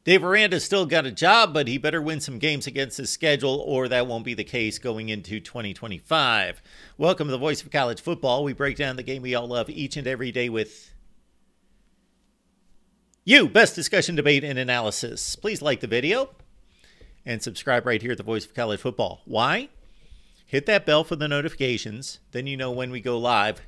Dave Aranda's still got a job, but he better win some games against his schedule, or that won't be the case going into 2025. Welcome to the Voice of College Football. We break down the game we all love each and every day with you. Best discussion, debate, and analysis. Please like the video and subscribe right here at the Voice of College Football. Why? Hit that bell for the notifications. Then you know when we go live.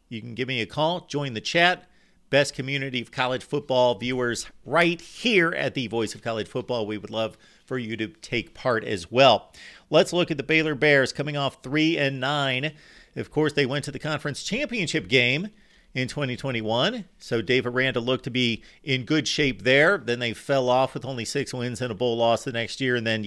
You can give me a call, join the chat. Best community of college football viewers right here at the Voice of College Football. We would love for you to take part as well. Let's look at the Baylor Bears coming off 3-9. Of course, they went to the conference championship game in 2021. So Dave Aranda looked to be in good shape there. Then they fell off with only 6 wins and a bowl loss the next year. And then,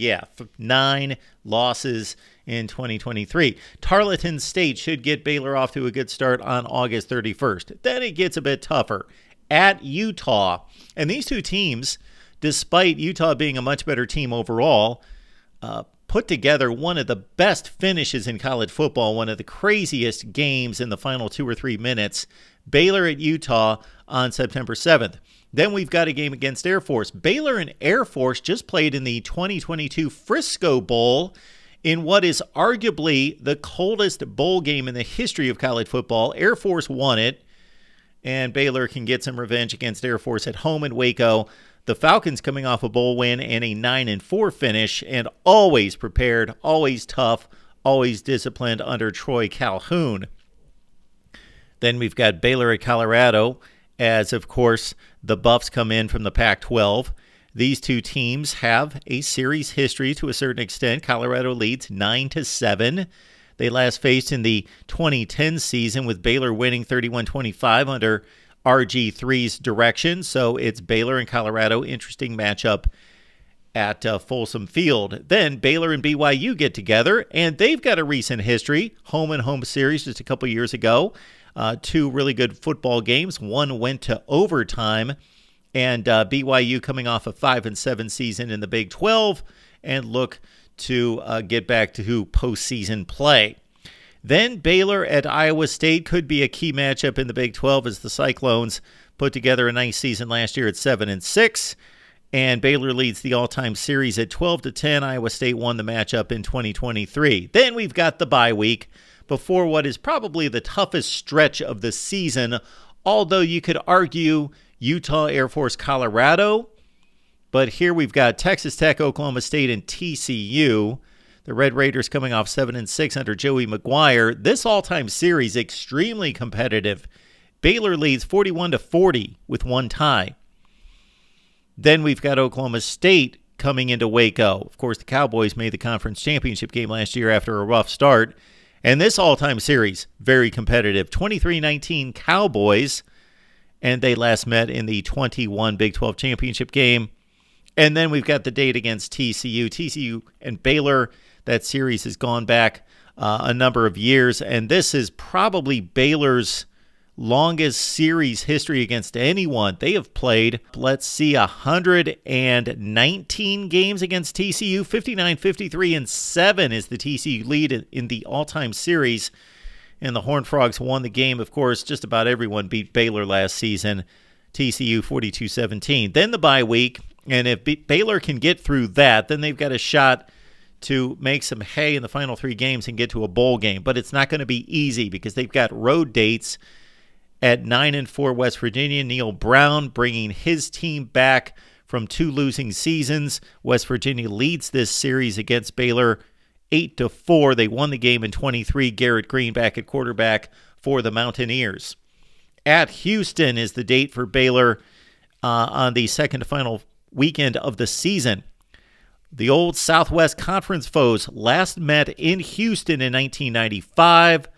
9 losses in 2023. Tarleton State should get Baylor off to a good start on August 31st. Then it gets a bit tougher at Utah. And these two teams, despite Utah being a much better team overall, put together one of the best finishes in college football, one of the craziest games in the final 2 or 3 minutes. Baylor at Utah on September 7th. Then we've got a game against Air Force. Baylor and Air Force just played in the 2022 Frisco Bowl in what is arguably the coldest bowl game in the history of college football. Air Force won it, and Baylor can get some revenge against Air Force at home in Waco. The Falcons coming off a bowl win and a 9-4 finish, and always prepared, always tough, always disciplined under Troy Calhoun. Then we've got Baylor at Colorado, as of course the Buffs come in from the Pac-12. These two teams have a series history to a certain extent. Colorado leads 9-7. They last faced in the 2010 season with Baylor winning 31-25 under RG3's direction. So it's Baylor and Colorado. Interesting matchup at Folsom Field. Then Baylor and BYU get together, and they've got a recent history. Home series just a couple years ago. 2 really good football games. One went to overtime. And BYU coming off a 5-7 season in the Big 12 and look to get back to postseason play. Then Baylor at Iowa State could be a key matchup in the Big 12 as the Cyclones put together a nice season last year at 7-6. And Baylor leads the all-time series at 12-10. Iowa State won the matchup in 2023. Then we've got the bye week before what is probably the toughest stretch of the season, although you could argue Utah, Air Force, Colorado. But here we've got Texas Tech, Oklahoma State, and TCU. The Red Raiders coming off 7-6 under Joey McGuire. This all-time series extremely competitive. Baylor leads 41-40 with 1 tie. Then we've got Oklahoma State coming into Waco. Of course, the Cowboys made the conference championship game last year after a rough start. And this all-time series, very competitive. 23-19 Cowboys. And they last met in the 21 Big 12 championship game. And then we've got the date against TCU. TCU and Baylor, that series has gone back a number of years. And this is probably Baylor's longest series history against anyone. They have played, 119 games against TCU. 59-53-7 is the TCU lead in the all-time series. And the Horned Frogs won the game. Of course, just about everyone beat Baylor last season. TCU 42-17. Then the bye week. And if Baylor can get through that, then they've got a shot to make some hay in the final 3 games and get to a bowl game. But it's not going to be easy because they've got road dates at 9-4 West Virginia. Neil Brown bringing his team back from 2 losing seasons. West Virginia leads this series against Baylor 8-4. They won the game in 23. Garrett Green back at quarterback for the Mountaineers. At Houston is the date for Baylor on the second to final weekend of the season. The old Southwest Conference foes last met in Houston in 1995.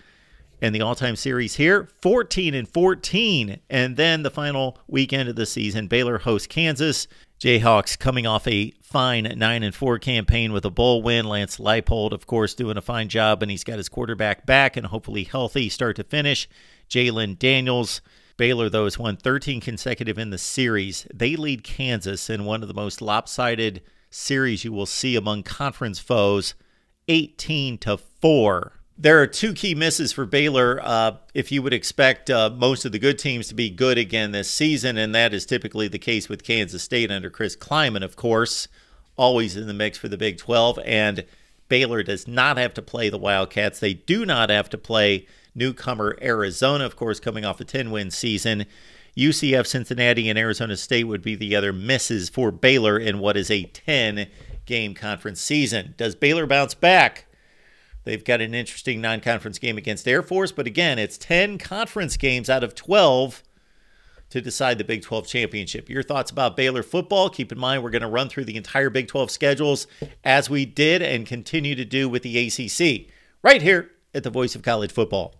And the all-time series here, 14-14. And then the final weekend of the season, Baylor hosts Kansas. Jayhawks coming off a fine 9-4 campaign with a bowl win. Lance Leipold, of course, doing a fine job, and he's got his quarterback back and hopefully healthy start to finish. Jalen Daniels. Baylor, though, has won 13 consecutive in the series. They lead Kansas in one of the most lopsided series you will see among conference foes, 18-4. There are two key misses for Baylor if you would expect most of the good teams to be good again this season, and that is typically the case with Kansas State under Chris Kleiman, of course, always in the mix for the Big 12, and Baylor does not have to play the Wildcats. They do not have to play newcomer Arizona, of course, coming off a 10-win season. UCF, Cincinnati, and Arizona State would be the other misses for Baylor in what is a 10-game conference season. Does Baylor bounce back? They've got an interesting non-conference game against Air Force, but again, it's 10 conference games out of 12 to decide the Big 12 championship. Your thoughts about Baylor football? Keep in mind, we're going to run through the entire Big 12 schedules as we did and continue to do with the ACC right here at the Voice of College Football.